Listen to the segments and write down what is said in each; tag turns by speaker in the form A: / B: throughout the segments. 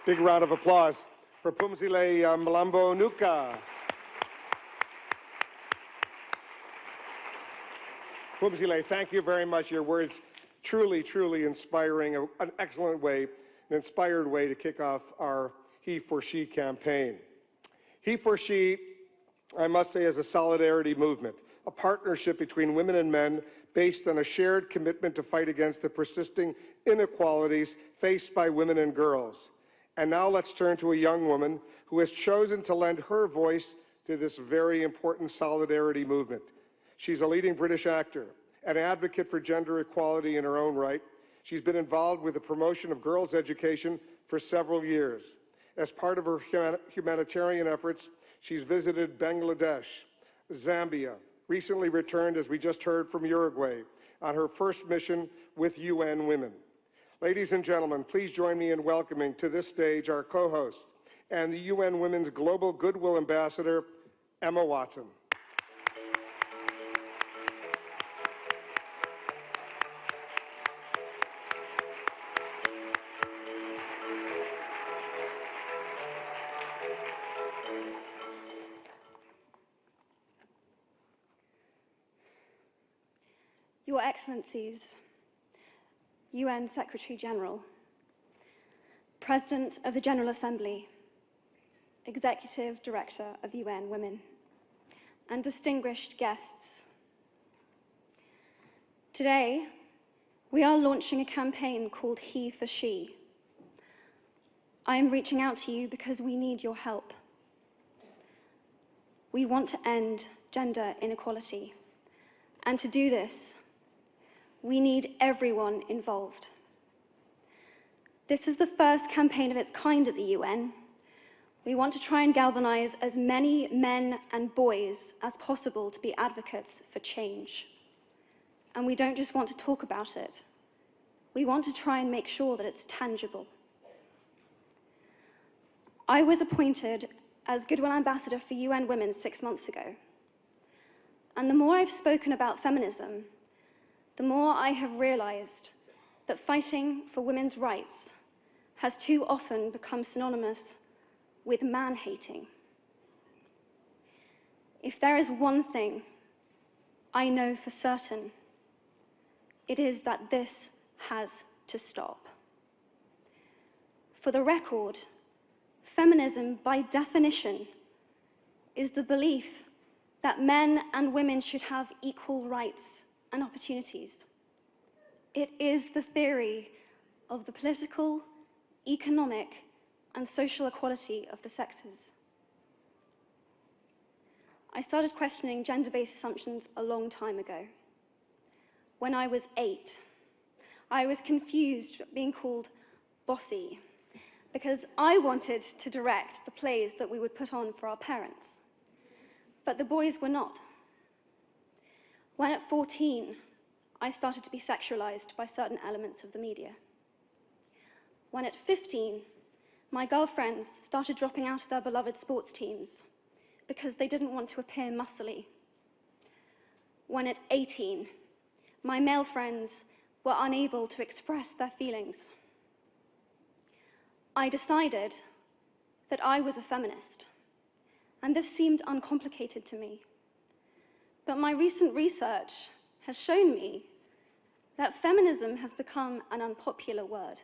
A: Big round of applause for Phumzile Mlambo Nuka. Phumzile, thank you very much. Your words truly, truly inspiring, an excellent way, an inspired way to kick off our He for She campaign. He for She, I must say, is a solidarity movement, a partnership between women and men based on a shared commitment to fight against the persisting inequalities faced by women and girls. And now let's turn to a young woman who has chosen to lend her voice to this very important solidarity movement. She's a leading British actor, an advocate for gender equality in her own right. She's been involved with the promotion of girls' education for several years. As part of her humanitarian efforts, she's visited Bangladesh, Zambia, recently returned, as we just heard, from Uruguay on her first mission with UN Women. Ladies and gentlemen, please join me in welcoming to this stage our co-host and the UN Women's Global Goodwill Ambassador, Emma Watson.
B: Your Excellencies, UN Secretary General, President of the General Assembly, Executive Director of UN Women, and distinguished guests. Today, we are launching a campaign called He for She. I am reaching out to you because we need your help. We want to end gender inequality, and to do this, we need everyone involved. This is the first campaign of its kind at the UN. We want to try and galvanize as many men and boys as possible to be advocates for change. And we don't just want to talk about it. We want to try and make sure that it's tangible. I was appointed as Goodwill Ambassador for UN Women 6 months ago. And the more I've spoken about feminism, the more I have realized that fighting for women's rights has too often become synonymous with man-hating. If there is one thing I know for certain, it is that this has to stop. For the record, feminism, by definition, is the belief that men and women should have equal rights and opportunities. It is the theory of the political, economic, and social equality of the sexes. I started questioning gender-based assumptions a long time ago. When I was 8, I was confused being called bossy because I wanted to direct the plays that we would put on for our parents, but the boys were not. When at 14, I started to be sexualized by certain elements of the media. When at 15, my girlfriends started dropping out of their beloved sports teams because they didn't want to appear muscly. When at 18, my male friends were unable to express their feelings. I decided that I was a feminist, and this seemed uncomplicated to me. But my recent research has shown me that feminism has become an unpopular word.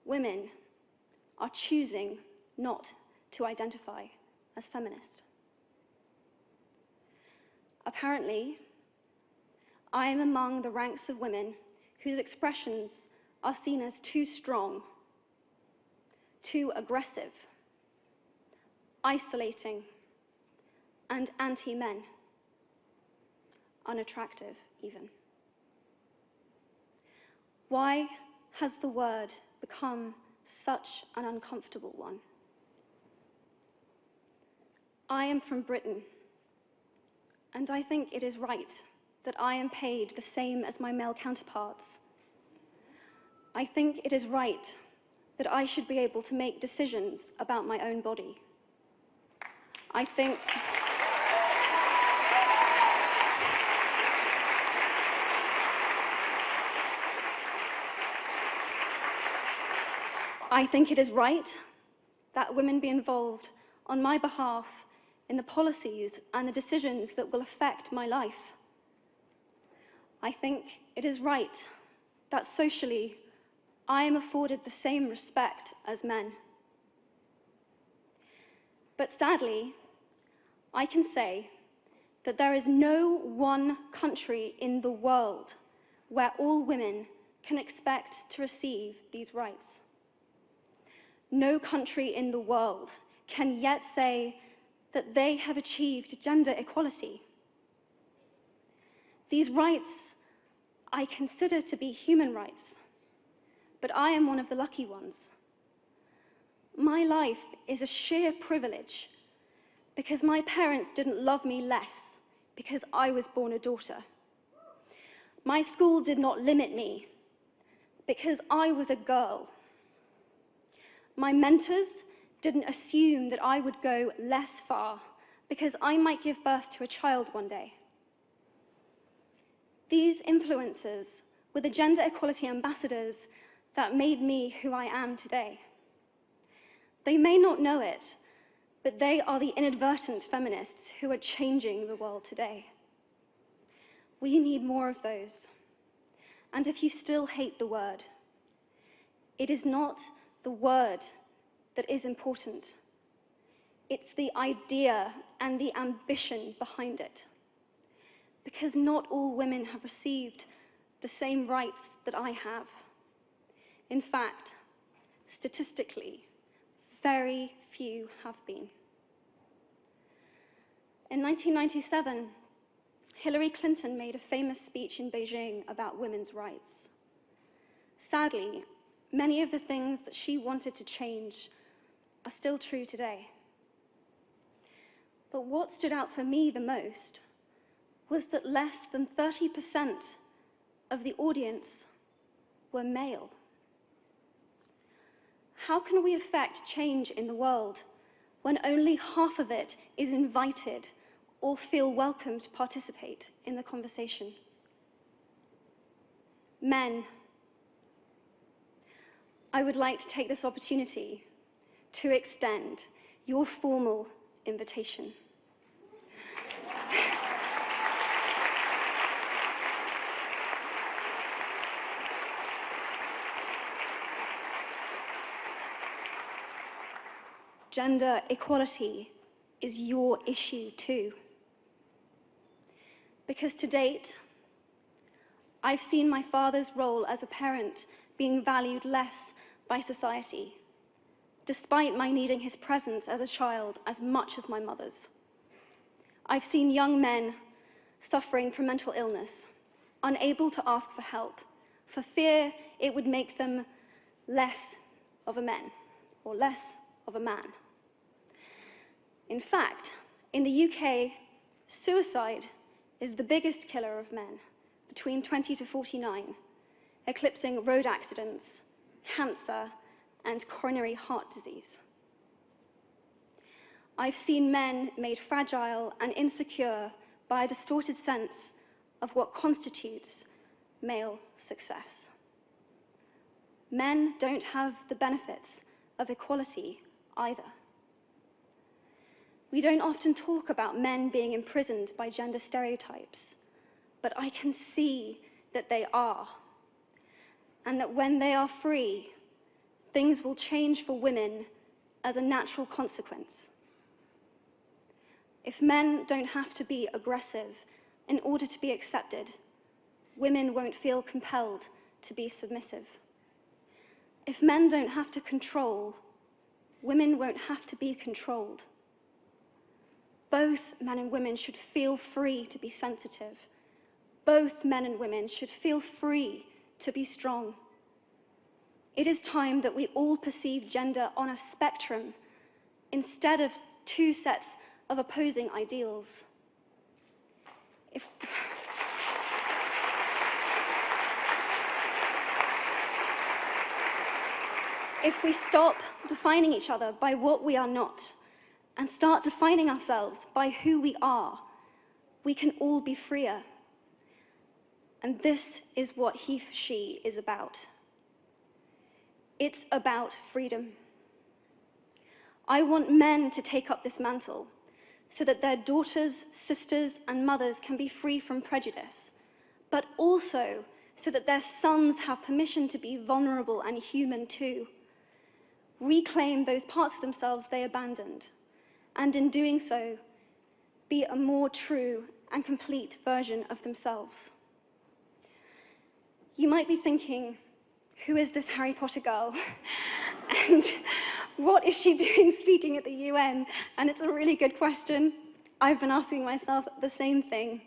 B: Women are choosing not to identify as feminist. Apparently, I am among the ranks of women whose expressions are seen as too strong, too aggressive, isolating, and anti-men, unattractive even. Why has the word become such an uncomfortable one? I am from Britain, and I think it is right that I am paid the same as my male counterparts. I think it is right that I should be able to make decisions about my own body. I think I think it is right that women be involved on my behalf in the policies and the decisions that will affect my life. I think it is right that socially I am afforded the same respect as men. But sadly, I can say that there is no one country in the world where all women can expect to receive these rights. No country in the world can yet say that they have achieved gender equality. These rights I consider to be human rights, but I am one of the lucky ones. My life is a sheer privilege because my parents didn't love me less because I was born a daughter. My school did not limit me because I was a girl. My mentors didn't assume that I would go less far because I might give birth to a child one day. These influences were the gender equality ambassadors that made me who I am today. They may not know it, but they are the inadvertent feminists who are changing the world today. We need more of those. And if you still hate the word, it is not the word that is important. It's the idea and the ambition behind it. Because not all women have received the same rights that I have. In fact, statistically, very few have been. In 1997, Hillary Clinton made a famous speech in Beijing about women's rights. Sadly, many of the things that she wanted to change are still true today. But what stood out for me the most was that less than 30% of the audience were male. How can we affect change in the world when only half of it is invited or feel welcome to participate in the conversation? Men, I would like to take this opportunity to extend your formal invitation. Gender equality is your issue too. Because to date, I've seen my father's role as a parent being valued less by society, despite my needing his presence as a child as much as my mother's. I've seen young men suffering from mental illness, unable to ask for help, for fear it would make them less of a man or less of a man. In fact, in the UK, suicide is the biggest killer of men between 20 to 49, eclipsing road accidents, cancer, and coronary heart disease. I've seen men made fragile and insecure by a distorted sense of what constitutes male success. Men don't have the benefits of equality either. We don't often talk about men being imprisoned by gender stereotypes, but I can see that they are, and that when they are free, things will change for women as a natural consequence. If men don't have to be aggressive in order to be accepted, women won't feel compelled to be submissive. If men don't have to control, women won't have to be controlled. Both men and women should feel free to be sensitive. Both men and women should feel free to be strong. It is time that we all perceive gender on a spectrum instead of two sets of opposing ideals. If we stop defining each other by what we are not and start defining ourselves by who we are, we can all be freer. And this is what he for she is about. It's about freedom. I want men to take up this mantle so that their daughters, sisters, and mothers can be free from prejudice, but also so that their sons have permission to be vulnerable and human too. Reclaim those parts of themselves they abandoned, and in doing so, be a more true and complete version of themselves. You might be thinking, who is this Harry Potter girl? And what is she doing speaking at the UN? And it's a really good question. I've been asking myself the same thing.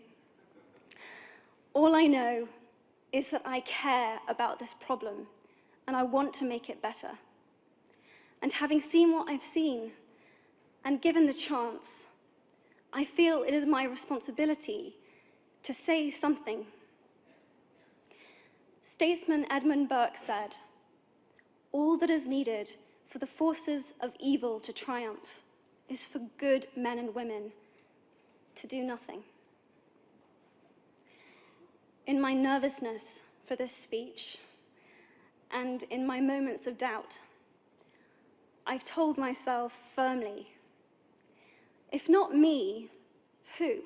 B: All I know is that I care about this problem, and I want to make it better. And having seen what I've seen, and given the chance, I feel it is my responsibility to say something. Statesman Edmund Burke said, "All that is needed for the forces of evil to triumph is for good men and women to do nothing." In my nervousness for this speech, and in my moments of doubt, I've told myself firmly, if not me, who?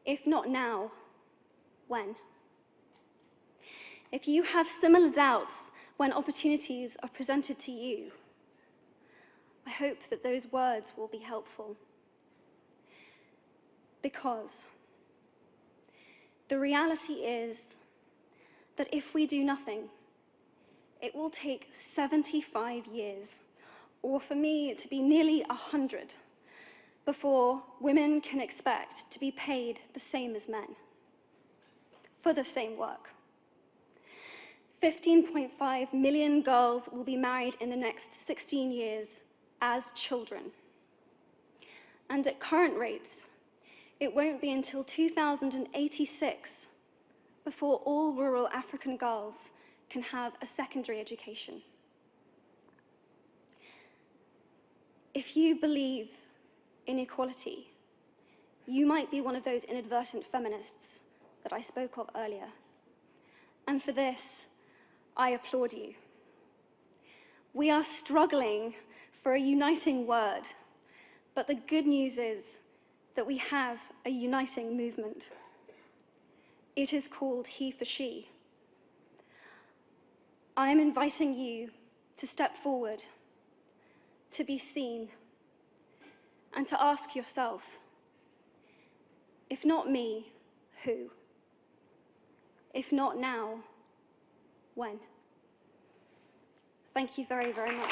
B: If not now, when? If you have similar doubts when opportunities are presented to you, I hope that those words will be helpful. Because the reality is that if we do nothing, it will take 75 years, or for me to be nearly 100, before women can expect to be paid the same as men for the same work. 15.5 million girls will be married in the next 16 years as children. And at current rates, it won't be until 2086 before all rural African girls can have a secondary education. If you believe in equality, you might be one of those inadvertent feminists that I spoke of earlier. And for this, I applaud you. We are struggling for a uniting word, but the good news is that we have a uniting movement. It is called He for She. I am inviting you to step forward, to be seen, and to ask yourself, if not me, who? If not now, when? Thank you very, very much.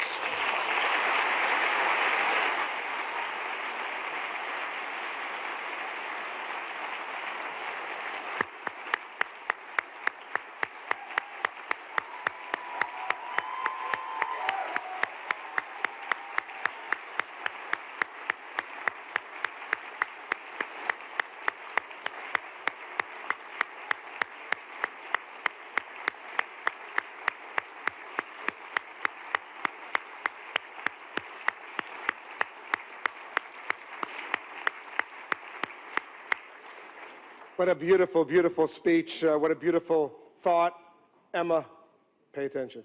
A: What a beautiful, beautiful speech. What a beautiful thought. Emma, pay attention.